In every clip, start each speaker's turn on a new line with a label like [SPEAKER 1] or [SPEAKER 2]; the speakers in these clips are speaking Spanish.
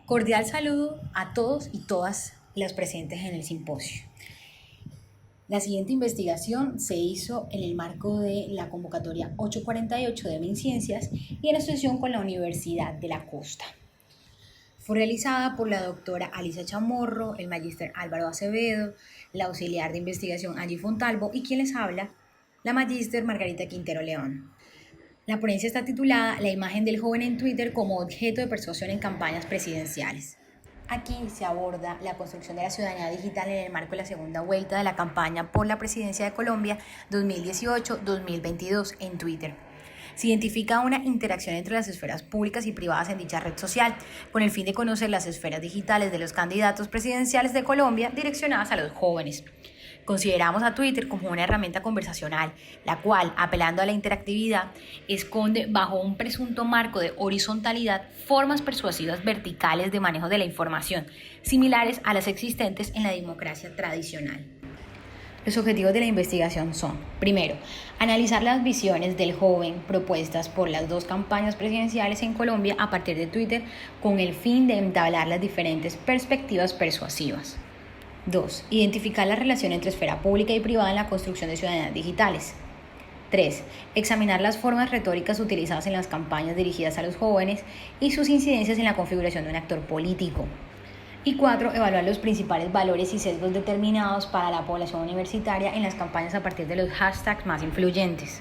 [SPEAKER 1] Cordial saludo a todos y todas las presentes en el simposio. La siguiente investigación se hizo en el marco de la convocatoria 848 de MinCiencias y en asociación con la Universidad de la Costa. Fue realizada por la doctora Alicia Chamorro, el magíster Álvaro Acevedo, la auxiliar de investigación Angie Fontalvo y quien les habla, la magíster Margarita Quintero León. La ponencia está titulada La imagen del joven en Twitter como objeto de persuasión en campañas presidenciales. Aquí se aborda la construcción de la ciudadanía digital en el marco de la segunda vuelta de la campaña por la presidencia de Colombia 2018-2022 en Twitter. Se identifica una interacción entre las esferas públicas y privadas en dicha red social, con el fin de conocer las esferas digitales de los candidatos presidenciales de Colombia direccionadas a los jóvenes. Consideramos a Twitter como una herramienta conversacional, la cual, apelando a la interactividad, esconde bajo un presunto marco de horizontalidad formas persuasivas verticales de manejo de la información, similares a las existentes en la democracia tradicional. Los objetivos de la investigación son, primero, analizar las visiones del joven propuestas por las dos campañas presidenciales en Colombia a partir de Twitter con el fin de entablar las diferentes perspectivas persuasivas. 2. Identificar la relación entre esfera pública y privada en la construcción de ciudadanías digitales. 3. Examinar las formas retóricas utilizadas en las campañas dirigidas a los jóvenes y sus incidencias en la configuración de un actor político. Y 4. Evaluar los principales valores y sesgos determinados para la población universitaria en las campañas a partir de los hashtags más influyentes.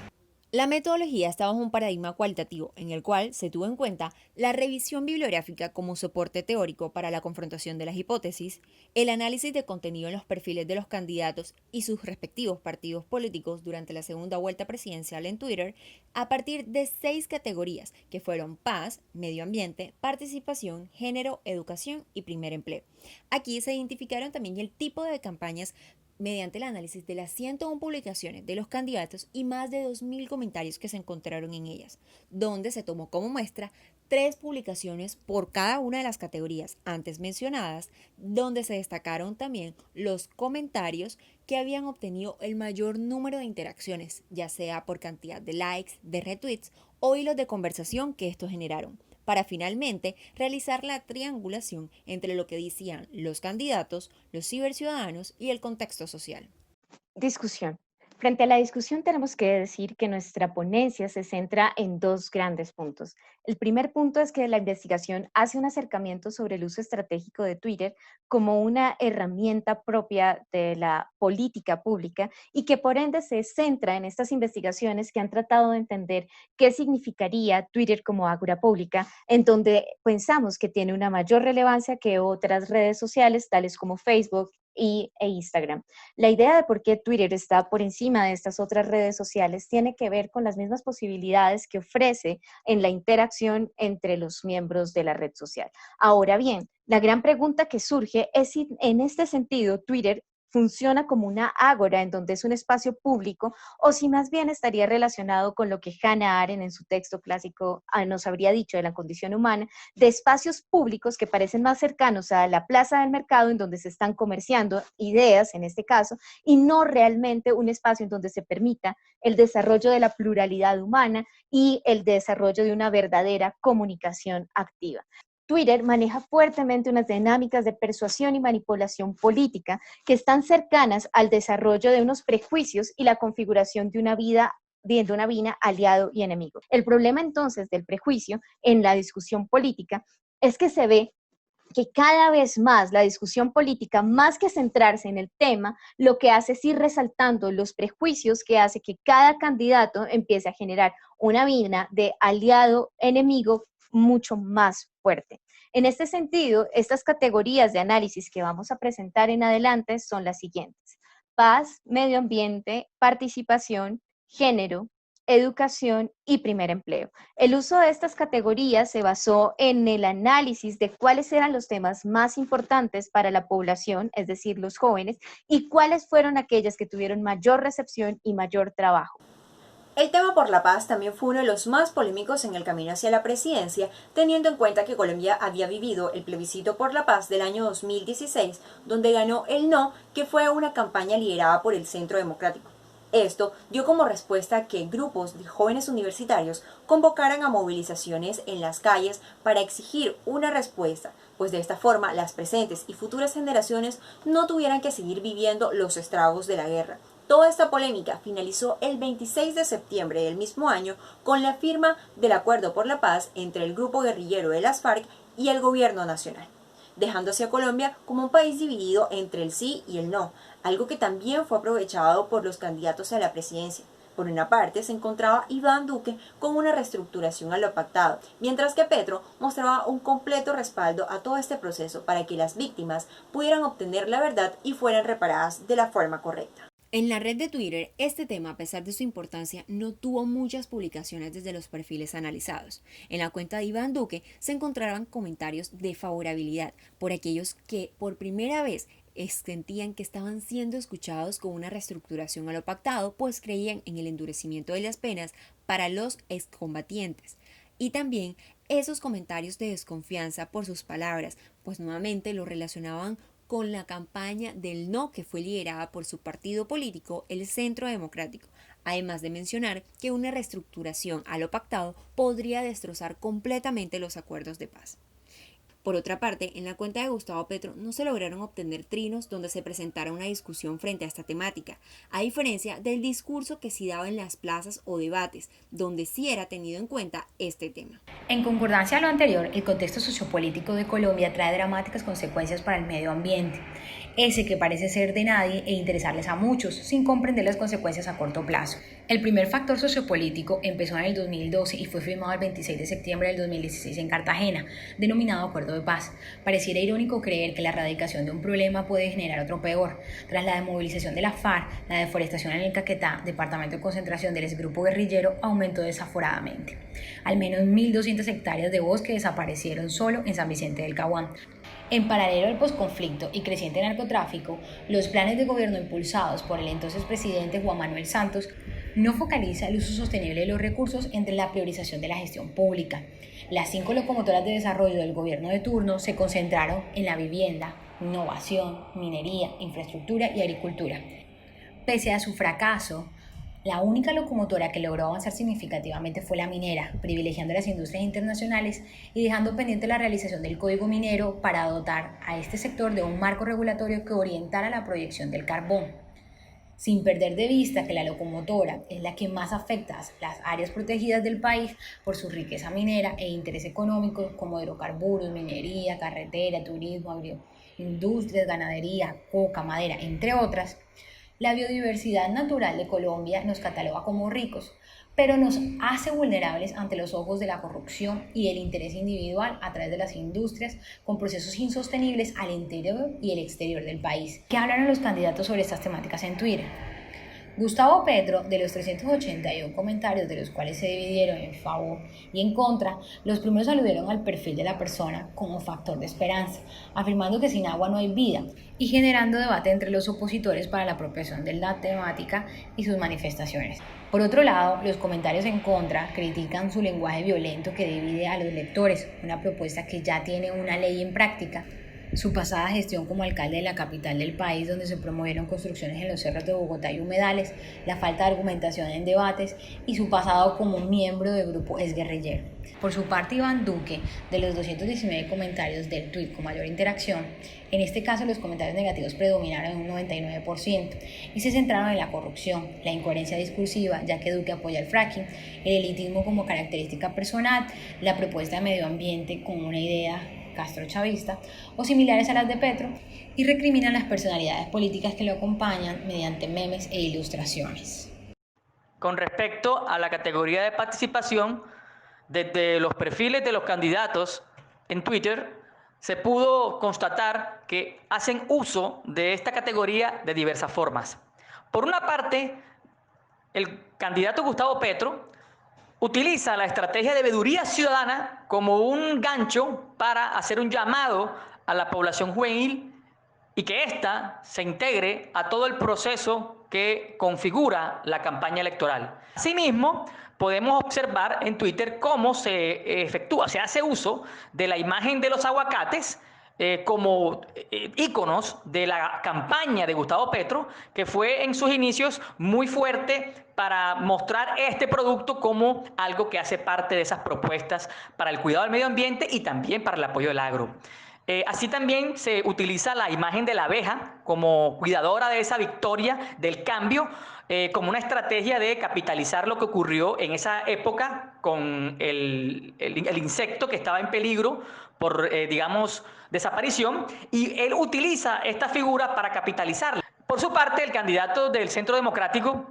[SPEAKER 2] La metodología está bajo un paradigma cualitativo, en el cual se tuvo en cuenta la revisión bibliográfica como soporte teórico para la confrontación de las hipótesis, el análisis de contenido en los perfiles de los candidatos y sus respectivos partidos políticos durante la segunda vuelta presidencial en Twitter, a partir de 6 categorías, que fueron paz, medio ambiente, participación, género, educación y primer empleo. Aquí se identificaron también el tipo de campañas mediante el análisis de las 101 publicaciones de los candidatos y más de 2.000 comentarios que se encontraron en ellas, donde se tomó como muestra 3 publicaciones por cada una de las categorías antes mencionadas, donde se destacaron también los comentarios que habían obtenido el mayor número de interacciones, ya sea por cantidad de likes, de retweets o hilos de conversación que estos generaron, para finalmente realizar la triangulación entre lo que decían los candidatos, los ciberciudadanos y el contexto social.
[SPEAKER 3] Discusión. Frente a la discusión tenemos que decir que nuestra ponencia se centra en dos grandes puntos. El primer punto es que la investigación hace un acercamiento sobre el uso estratégico de Twitter como una herramienta propia de la política pública y que por ende se centra en estas investigaciones que han tratado de entender qué significaría Twitter como ágora pública, en donde pensamos que tiene una mayor relevancia que otras redes sociales tales como Facebook e Instagram. La idea de por qué Twitter está por encima de estas otras redes sociales tiene que ver con las mismas posibilidades que ofrece en la interacción entre los miembros de la red social. Ahora bien, la gran pregunta que surge es si en este sentido Twitter funciona como una ágora en donde es un espacio público o si más bien estaría relacionado con lo que Hannah Arendt en su texto clásico nos habría dicho de la condición humana, de espacios públicos que parecen más cercanos a la plaza del mercado en donde se están comerciando ideas en este caso y no realmente un espacio en donde se permita el desarrollo de la pluralidad humana y el desarrollo de una verdadera comunicación activa. Twitter maneja fuertemente unas dinámicas de persuasión y manipulación política que están cercanas al desarrollo de unos prejuicios y la configuración de una vida aliado y enemigo. El problema entonces del prejuicio en la discusión política es que se ve que cada vez más la discusión política, más que centrarse en el tema, lo que hace es ir resaltando los prejuicios que hace que cada candidato empiece a generar una vida de aliado-enemigo mucho más fuerte. En este sentido, estas categorías de análisis que vamos a presentar en adelante son las siguientes: paz, medio ambiente, participación, género, educación y primer empleo. El uso de estas categorías se basó en el análisis de cuáles eran los temas más importantes para la población, es decir, los jóvenes, y cuáles fueron aquellas que tuvieron mayor recepción y mayor trabajo.
[SPEAKER 2] El tema por la paz también fue uno de los más polémicos en el camino hacia la presidencia, teniendo en cuenta que Colombia había vivido el plebiscito por la paz del año 2016, donde ganó el no, que fue una campaña liderada por el Centro Democrático. Esto dio como respuesta que grupos de jóvenes universitarios convocaran a movilizaciones en las calles para exigir una respuesta, pues de esta forma las presentes y futuras generaciones no tuvieran que seguir viviendo los estragos de la guerra. Toda esta polémica finalizó el 26 de septiembre del mismo año con la firma del Acuerdo por la Paz entre el grupo guerrillero de las FARC y el gobierno nacional, dejándose a Colombia como un país dividido entre el sí y el no, algo que también fue aprovechado por los candidatos a la presidencia. Por una parte se encontraba Iván Duque con una reestructuración a lo pactado, mientras que Petro mostraba un completo respaldo a todo este proceso para que las víctimas pudieran obtener la verdad y fueran reparadas de la forma correcta.
[SPEAKER 4] En la red de Twitter, este tema, a pesar de su importancia, no tuvo muchas publicaciones desde los perfiles analizados. En la cuenta de Iván Duque se encontraban comentarios de favorabilidad por aquellos que por primera vez sentían que estaban siendo escuchados con una reestructuración a lo pactado, pues creían en el endurecimiento de las penas para los excombatientes. Y también esos comentarios de desconfianza por sus palabras, pues nuevamente lo relacionaban con la campaña del no que fue liderada por su partido político, el Centro Democrático, además de mencionar que una reestructuración a lo pactado podría destrozar completamente los acuerdos de paz. Por otra parte, en la cuenta de Gustavo Petro no se lograron obtener trinos donde se presentara una discusión frente a esta temática, a diferencia del discurso que sí daba en las plazas o debates, donde sí era tenido en cuenta este tema.
[SPEAKER 1] En concordancia a lo anterior, el contexto sociopolítico de Colombia trae dramáticas consecuencias para el medio ambiente, ese que parece ser de nadie e interesarles a muchos, sin comprender las consecuencias a corto plazo. El primer factor sociopolítico empezó en el 2012 y fue firmado el 26 de septiembre del 2016 en Cartagena, denominado Acuerdo de Paz. Pareciera irónico creer que la erradicación de un problema puede generar otro peor. Tras la desmovilización de la FARC, la deforestación en el Caquetá, departamento de concentración del exgrupo guerrillero, aumentó desaforadamente. Al menos 1.200 hectáreas de bosque desaparecieron solo en San Vicente del Caguán. En paralelo al posconflicto y creciente narcotráfico, los planes de gobierno impulsados por el entonces presidente Juan Manuel Santos no focaliza el uso sostenible de los recursos entre la priorización de la gestión pública. Las 5 locomotoras de desarrollo del gobierno de turno se concentraron en la vivienda, innovación, minería, infraestructura y agricultura. Pese a su fracaso, la única locomotora que logró avanzar significativamente fue la minera, privilegiando las industrias internacionales y dejando pendiente la realización del Código Minero para dotar a este sector de un marco regulatorio que orientara la proyección del carbón. Sin perder de vista que la locomotora es la que más afecta a las áreas protegidas del país por su riqueza minera e interés económico como hidrocarburos, minería, carretera, turismo, agroindustrias, ganadería, coca, madera, entre otras. La biodiversidad natural de Colombia nos cataloga como ricos, pero nos hace vulnerables ante los ojos de la corrupción y el interés individual a través de las industrias con procesos insostenibles al interior y el exterior del país. ¿Qué hablaron los candidatos sobre estas temáticas en Twitter? Gustavo Petro, de los 381 comentarios, de los cuales se dividieron en favor y en contra, los primeros aludieron al perfil de la persona como factor de esperanza, afirmando que sin agua no hay vida y generando debate entre los opositores para la apropiación de la temática y sus manifestaciones. Por otro lado, los comentarios en contra critican su lenguaje violento que divide a los lectores, una propuesta que ya tiene una ley en práctica. Su pasada gestión como alcalde de la capital del país, donde se promovieron construcciones en los cerros de Bogotá y humedales, la falta de argumentación en debates y su pasado como miembro del grupo exguerrillero. Por su parte, Iván Duque, de los 219 comentarios del tuit con mayor interacción, en este caso los comentarios negativos predominaron en un 99% y se centraron en la corrupción, la incoherencia discursiva, ya que Duque apoya el fracking, el elitismo como característica personal, la propuesta de medio ambiente como una idea castrochavista o similares a las de Petro y recriminan las personalidades políticas que lo acompañan mediante memes e ilustraciones.
[SPEAKER 5] Con respecto a la categoría de participación, desde los perfiles de los candidatos en Twitter se pudo constatar que hacen uso de esta categoría de diversas formas. Por una parte, el candidato Gustavo Petro utiliza la estrategia de veeduría ciudadana como un gancho para hacer un llamado a la población juvenil y que ésta se integre a todo el proceso que configura la campaña electoral. Asimismo, podemos observar en Twitter cómo se hace uso de la imagen de los aguacates como íconos de la campaña de Gustavo Petro, que fue en sus inicios muy fuerte para mostrar este producto como algo que hace parte de esas propuestas para el cuidado del medio ambiente y también para el apoyo del agro. Así también se utiliza la imagen de la abeja como cuidadora de esa victoria del cambio, como una estrategia de capitalizar lo que ocurrió en esa época con el insecto que estaba en peligro por, digamos, desaparición, y él utiliza esta figura para capitalizarla. Por su parte, el candidato del Centro Democrático,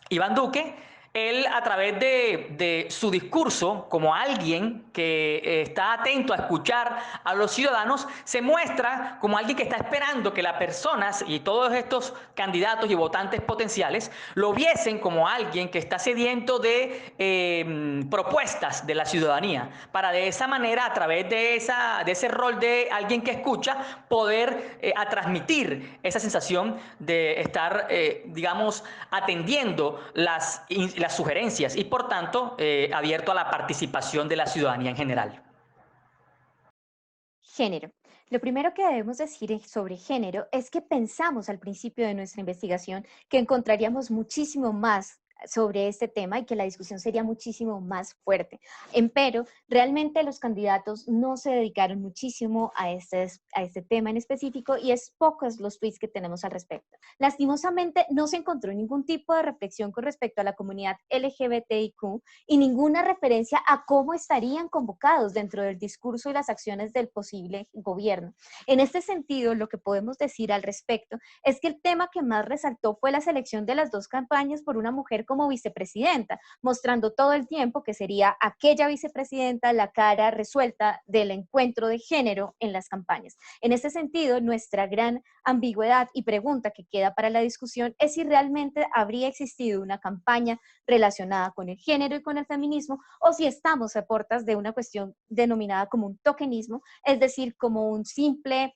[SPEAKER 5] Iván Duque, él a través de su discurso, como alguien que está atento a escuchar a los ciudadanos, se muestra como alguien que está esperando que las personas y todos estos candidatos y votantes potenciales lo viesen como alguien que está sediento de propuestas de la ciudadanía, para de esa manera, a través de ese rol de alguien que escucha, poder a transmitir esa sensación de estar, digamos, atendiendo las sugerencias y por tanto abierto a la participación de la ciudadanía en general.
[SPEAKER 3] Género. Lo primero que debemos decir sobre género es que pensamos al principio de nuestra investigación que encontraríamos muchísimo más sobre este tema y que la discusión sería muchísimo más fuerte. Empero, realmente los candidatos no se dedicaron muchísimo a este tema en específico y es pocos los tweets que tenemos al respecto. Lastimosamente, no se encontró ningún tipo de reflexión con respecto a la comunidad LGBTIQ y ninguna referencia a cómo estarían convocados dentro del discurso y las acciones del posible gobierno. En este sentido, lo que podemos decir al respecto es que el tema que más resaltó fue la selección de las dos campañas por una mujer como vicepresidenta, mostrando todo el tiempo que sería aquella vicepresidenta la cara resuelta del encuentro de género en las campañas. En este sentido, nuestra gran ambigüedad y pregunta que queda para la discusión es si realmente habría existido una campaña relacionada con el género y con el feminismo o si estamos a puertas de una cuestión denominada como un tokenismo, es decir, como un simple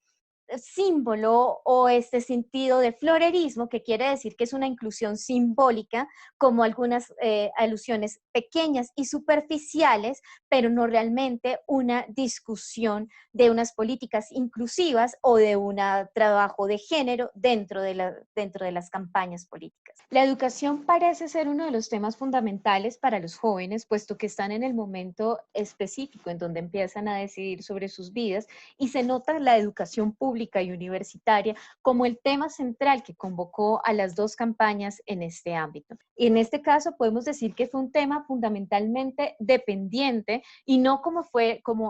[SPEAKER 3] símbolo o este sentido de florerismo, que quiere decir que es una inclusión simbólica, como algunas alusiones pequeñas y superficiales, pero no realmente una discusión de unas políticas inclusivas o de un trabajo de género dentro de las campañas políticas. La educación parece ser uno de los temas fundamentales para los jóvenes, puesto que están en el momento específico en donde empiezan a decidir sobre sus vidas y se nota la educación pública y universitaria como el tema central que convocó a las dos campañas en este ámbito. Y en este caso podemos decir que fue un tema fundamentalmente dependiente y no como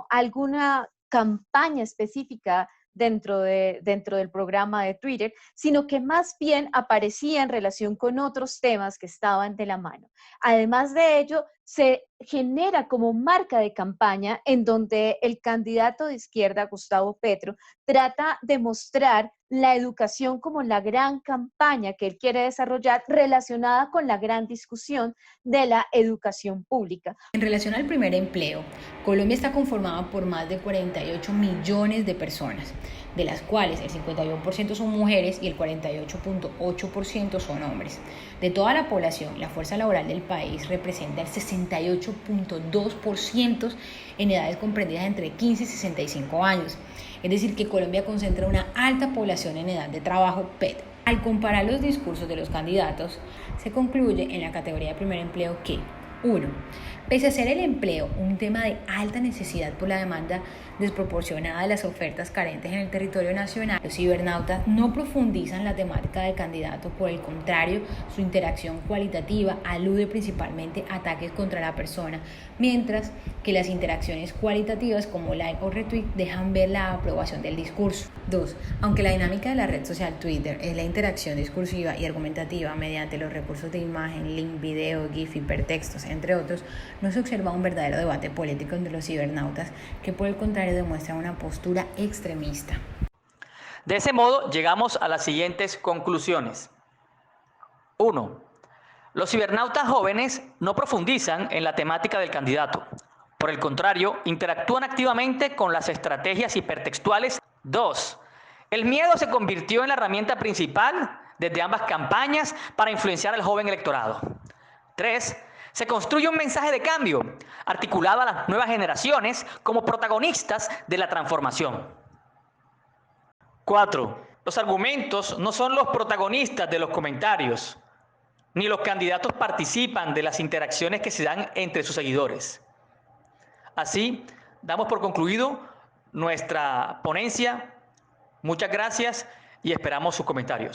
[SPEAKER 3] alguna campaña específica dentro del programa de Twitter, sino que más bien aparecía en relación con otros temas que estaban de la mano. Además de ello, se genera como marca de campaña en donde el candidato de izquierda, Gustavo Petro, trata de mostrar la educación como la gran campaña que él quiere desarrollar relacionada con la gran discusión de la educación pública.
[SPEAKER 1] En relación al primer empleo, Colombia está conformada por más de 48 millones de personas, de las cuales el 51% son mujeres y el 48.8% son hombres. De toda la población, la fuerza laboral del país representa el 68.2% en edades comprendidas entre 15 y 65 años. Es decir, que Colombia concentra una alta población en edad de trabajo PET. Al comparar los discursos de los candidatos, se concluye en la categoría de primer empleo que 1. Pese a ser el empleo un tema de alta necesidad por la demanda desproporcionada de las ofertas carentes en el territorio nacional, los cibernautas no profundizan la temática del candidato, por el contrario, su interacción cualitativa alude principalmente a ataques contra la persona, mientras que las interacciones cualitativas como like o retweet dejan ver la aprobación del discurso. 2. Aunque la dinámica de la red social Twitter es la interacción discursiva y argumentativa mediante los recursos de imagen, link, video, GIF, hipertextos, entre otros, no se observa un verdadero debate político entre los cibernautas que por el contrario demuestra una postura extremista.
[SPEAKER 5] De ese modo llegamos a las siguientes conclusiones. 1. Los cibernautas jóvenes no profundizan en la temática del candidato. Por el contrario, interactúan activamente con las estrategias hipertextuales. 2. El miedo se convirtió en la herramienta principal desde ambas campañas para influenciar al joven electorado. 3. Se construye un mensaje de cambio, articulado a las nuevas generaciones como protagonistas de la transformación. 4. Los argumentos no son los protagonistas de los comentarios, ni los candidatos participan de las interacciones que se dan entre sus seguidores. Así, damos por concluido nuestra ponencia. Muchas gracias y esperamos sus comentarios.